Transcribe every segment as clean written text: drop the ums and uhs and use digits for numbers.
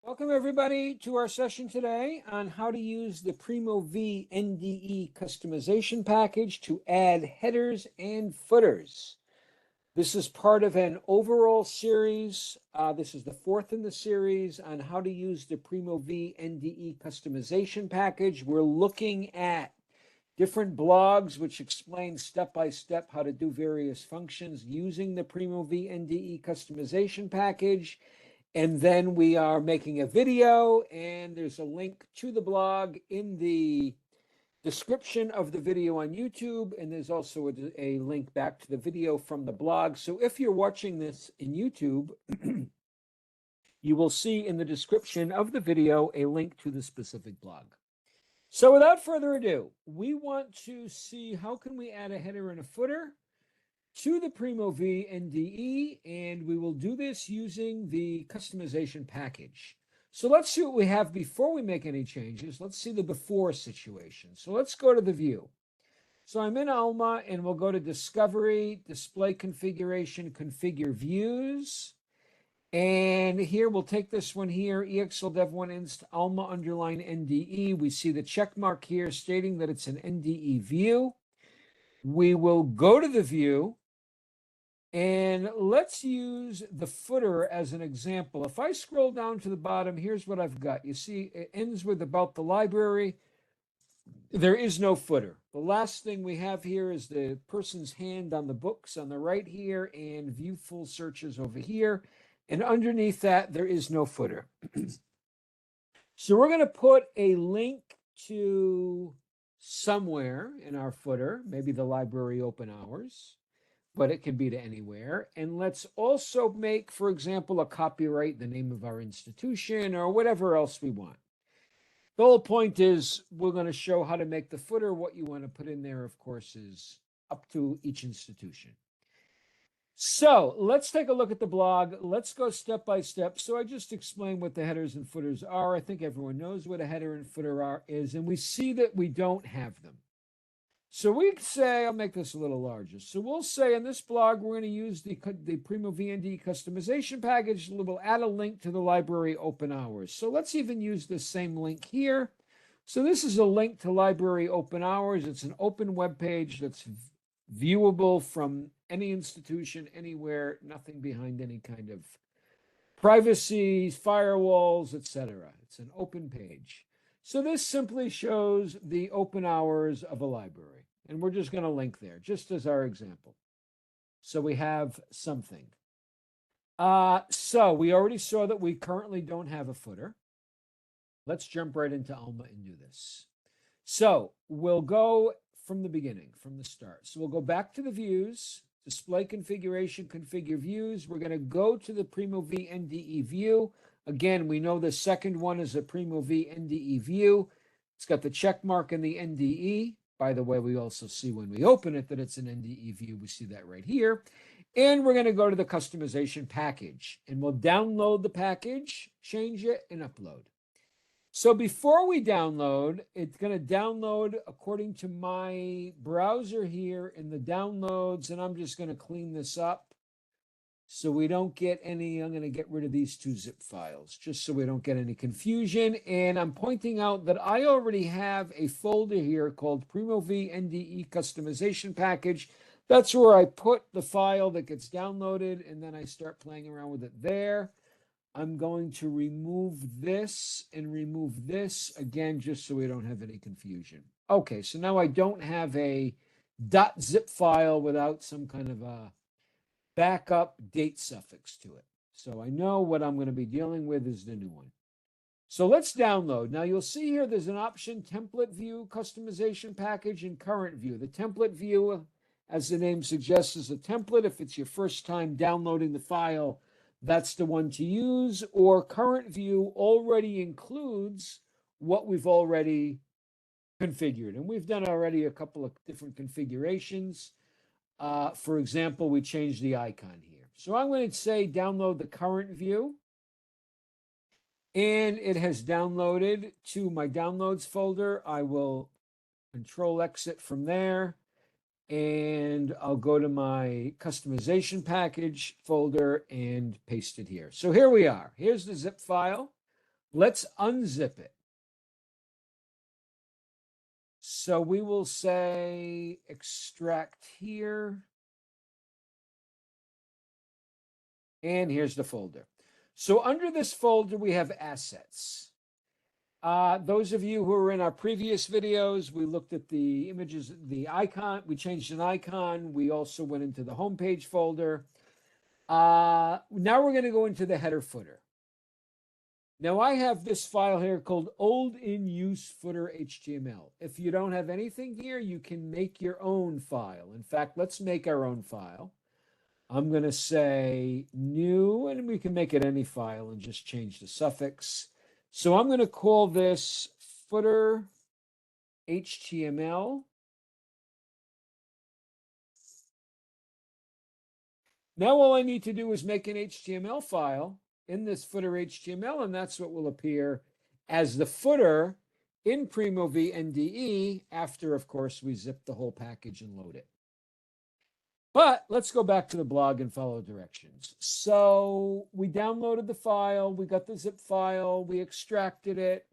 Welcome everybody to our session today on how to use the Primo V NDE customization package to add headers and footers. This is part of an overall series. This is the fourth in the series on how to use the Primo V NDE customization package. We're looking at different blogs which explain step-by-step how to do various functions using the Primo V NDE customization package. And then we are making a video, and there's a link to the blog in the description of the video on YouTube, and there's also a link back to the video from the blog. So if you're watching this in YouTube, you will see in the description of the video a link to the specific blog. So without further ado, we want to see how can we add a header and a footer to the Primo V NDE, and we will do this using the customization package. So let's see what we have before we make any changes. Let's see the before situation. So let's go to the view. So I'm in Alma, and we'll go to Discovery, Display Configuration, Configure Views. And here we'll take this one here, EXLDev1 inst Alma underline NDE. We see the check mark here stating that it's an NDE view. We will go to the view. And let's use the footer as an example. If I scroll down to the bottom, here's what I've got. You see, it ends with about the library. There is no footer. The last thing we have here is the person's hand on the books on the right here and view full searches over here. And underneath that, there is no footer. So we're going to put a link to somewhere in our footer, maybe the library open hours, but it can be to anywhere. And let's also make, for example, a copyright, the name of our institution, or whatever else we want. The whole point is we're going to show how to make the footer. What you want to put in there, of course, is up to each institution. So let's take a look at the blog. Let's go step by step. So I just explained what the headers and footers are. I think everyone knows what a header and footer is, and we see that we don't have them. So we could say, I'll make this a little larger. So we'll say in this blog, we're going to use the Primo VND customization package. We'll add a link to the library open hours. So let's even use the same link here. So this is a link to library open hours. It's an open web page that's viewable from any institution, anywhere, nothing behind any kind of privacy, firewalls, etc. It's an open page. So this simply shows the open hours of a library. And we're just going to link there, just as our example. So we have something. So we already saw that we currently don't have a footer. Let's jump right into Alma and do this. So we'll go from the beginning, from the start. So we'll go back to the views, display configuration, configure views. We're going to go to the Primo V NDE view. Again, we know the second one is a Primo V NDE view. It's got the check mark in the NDE. By the way, we also see when we open it that it's an NDE view. We see that right here. And we're going to go to the customization package. And we'll download the package, change it, and upload. So before we download, it's going to download according to my browser here in the downloads. And I'm just going to clean this up so we don't get any. I'm going to get rid of these two zip files just so we don't get any confusion. And I'm pointing out that I already have a folder here called Primo V NDE customization package. That's where I put the file that gets downloaded, and then I start playing around with it there. I'm going to remove this and remove this again, just so we don't have any confusion. Okay, so now I don't have a .zip file without some kind of a backup date suffix to it. So I know what I'm going to be dealing with is the new one. So let's download. Now you'll see here there's an option, template view, customization package, and current view. The template view, as the name suggests, is a template. If it's your first time downloading the file, that's the one to use. Or current view already includes what we've already configured. And we've done already a couple of different configurations. For example, we changed the icon here. So I'm going to say download the current view. And it has downloaded to my downloads folder. I will control exit from there. And I'll go to my customization package folder and paste it here. So here we are. Here's the zip file. Let's unzip it. So we will say extract here. And here's the folder. So under this folder, we have assets. Those of you who were in our previous videos, we looked at the images, the icon, we changed an icon. We also went into the homepage folder. Now we're going to go into the header footer. Now I have this file here called old in use footer HTML. If you don't have anything here, you can make your own file. In fact, let's make our own file. I'm going to say new, and we can make it any file and just change the suffix. So I'm going to call this footer HTML. Now all I need to do is make an HTML file in this footer HTML, and that's what will appear as the footer in Primo v NDE after, of course, we zip the whole package and load it. But let's go back to the blog and follow directions. So we downloaded the file, we got the zip file, we extracted it,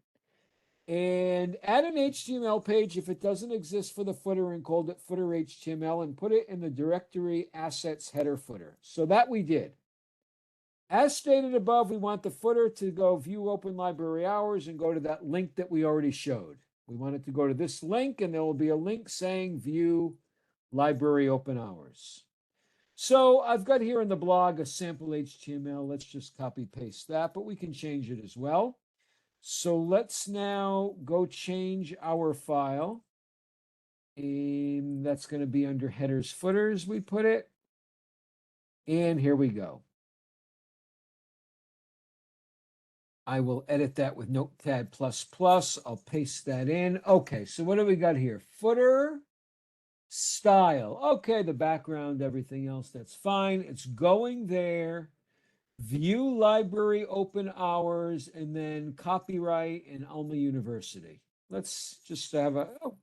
and add an HTML page if it doesn't exist for the footer and called it footer HTML and put it in the directory assets header footer. So that we did. As stated above, we want the footer to go view open library hours and go to that link that we already showed. We want it to go to this link, and there will be a link saying view library open hours. So I've got here in the blog a sample HTML. Let's just copy paste that, but we can change it as well. So let's now go change our file. And that's going to be under headers, footers, we put it. And here we go. I will edit that with Notepad++. I'll paste that in. Okay, so what do we got here? Footer. Style. Okay, the background, everything else, that's fine. It's going there. View library open hours, and then copyright and Alma University. Let's just have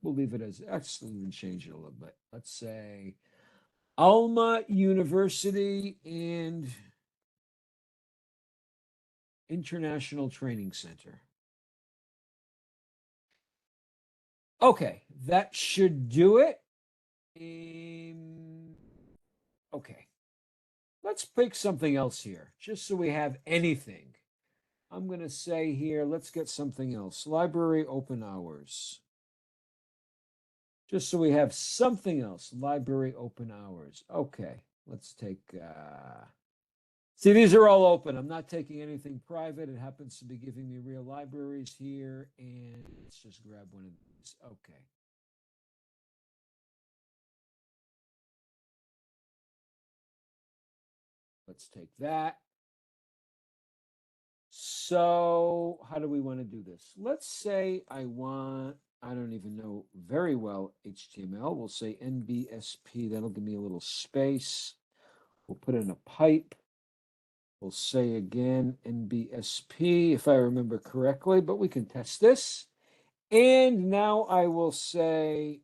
we'll leave it as, actually, we can change it a little bit. Let's say Alma University and International Training Center. Okay, that should do it. Okay, let's pick something else here, just so we have anything. I'm going to say here, let's get something else. Library open hours. Just so we have something else. Library open hours. Okay, let's take... See, these are all open. I'm not taking anything private. It happens to be giving me real libraries here. And let's just grab one of these. Okay. Let's take that. So how do we want to do this? Let's say I don't even know very well HTML. We'll say NBSP. That'll give me a little space. We'll put in a pipe. We'll say again NBSP if I remember correctly, but we can test this. And now I will say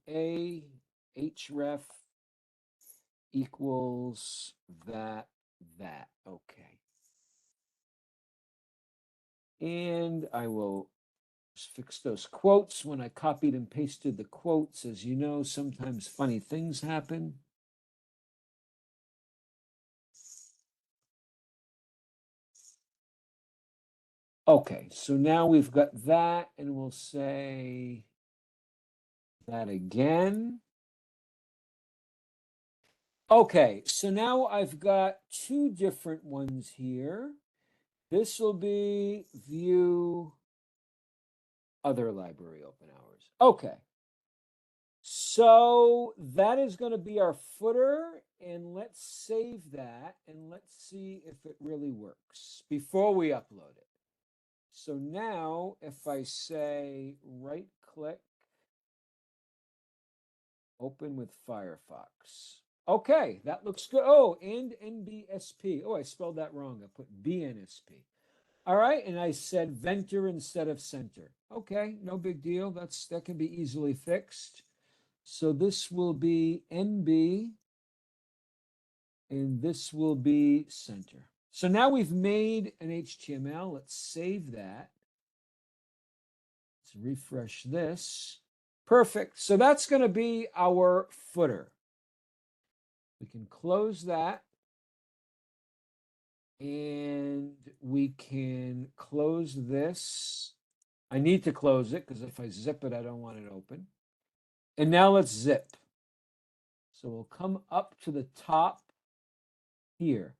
a href equals that. Okay. And I will just fix those quotes. When I copied and pasted the quotes, as you know, sometimes funny things happen. Okay, so now we've got that, and we'll say that again. Okay, so now I've got two different ones here. This will be view other library open hours. Okay, so that is going to be our footer, and let's save that, and let's see if it really works before we upload it. So now if I say right click, open with Firefox. Okay, that looks good. Oh, and NBSP. Oh, I spelled that wrong. I put BNSP. All right, and I said venter instead of center. Okay, no big deal. That can be easily fixed. So this will be NB, and this will be center. So now we've made an HTML. Let's save that. Let's refresh this. Perfect. So that's going to be our footer. We can close that. And we can close this. I need to close it because if I zip it, I don't want it open. And now let's zip. So we'll come up to the top here.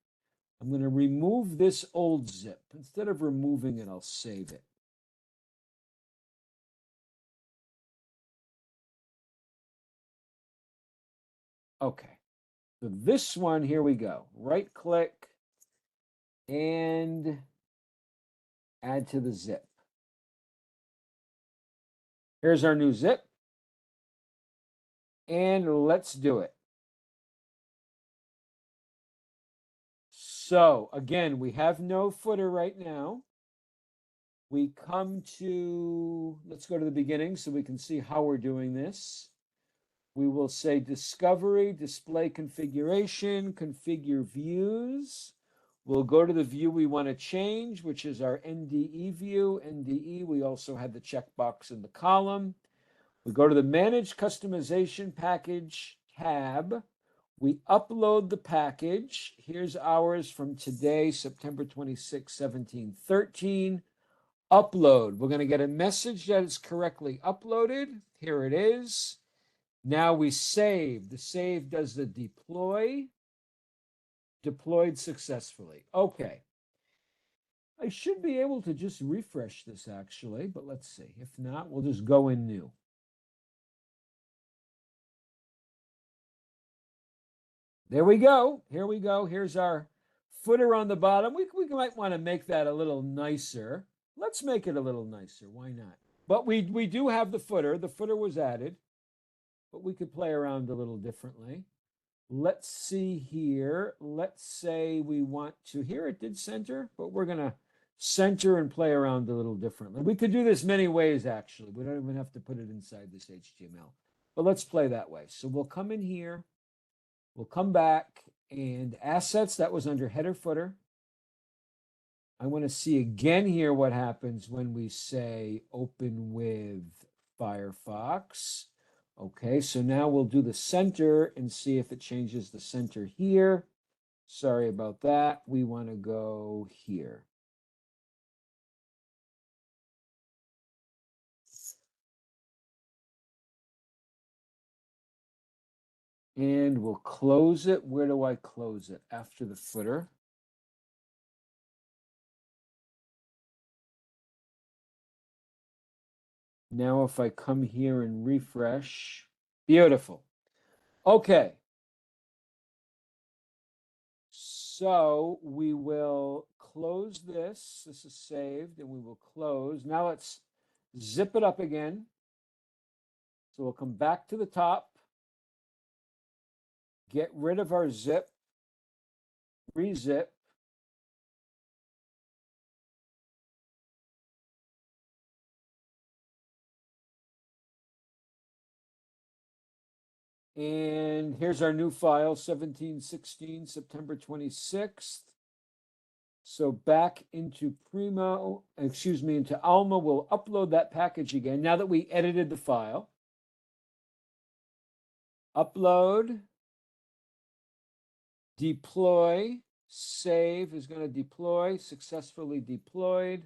I'm going to remove this old zip. Instead of removing it, I'll save it. Okay. So this one, here we go. Right click and add to the zip. Here's our new zip. And let's do it. So again, we have no footer right now. We come to, let's go to the beginning so we can see how we're doing this. We will say discovery, display configuration, configure views. We'll go to the view we want to change, which is our NDE view. NDE, we also have the checkbox in the column. We go to the Manage Customization Package tab. We upload the package. Here's ours from today, September 26, 1713. Upload. We're going to get a message that it's correctly uploaded. Here it is. Now we save. The save does the deploy. Deployed successfully. Okay. I should be able to just refresh this actually, but let's see. If not, we'll just go in new. There we go. Here we go. Here's our footer on the bottom. We might want to make that a little nicer. Let's make it a little nicer. Why not? But we do have the footer. The footer was added, but we could play around a little differently. Let's see here. Let's say we want to, here it did center, but we're going to center and play around a little differently. We could do this many ways, actually. We don't even have to put it inside this HTML. But let's play that way. So we'll come in here. We'll come back and assets, that was under header footer. I want to see again here what happens when we say open with Firefox. Okay, so now we'll do the center and see if it changes the center here. Sorry about that. We want to go here. And we'll close it. Where do I close it? After the footer. Now if I come here and refresh, beautiful. Okay. So we will close this. This is saved and we will close. Now let's zip it up again. So we'll come back to the top, get rid of our zip, rezip. And here's our new file, 1716, September 26th. So back into Primo, into Alma, we'll upload that package again, now that we edited the file. Upload, deploy, save is going to deploy, successfully deployed.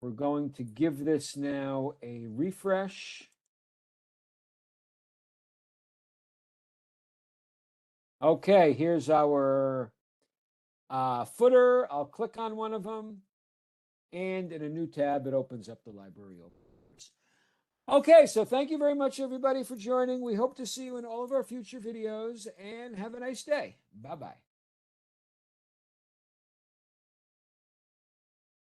We're going to give this now a refresh. Okay, here's our footer. I'll click on one of them, and in a new tab, it opens up the library. Okay, so thank you very much, everybody, for joining. We hope to see you in all of our future videos, and have a nice day. Bye-bye.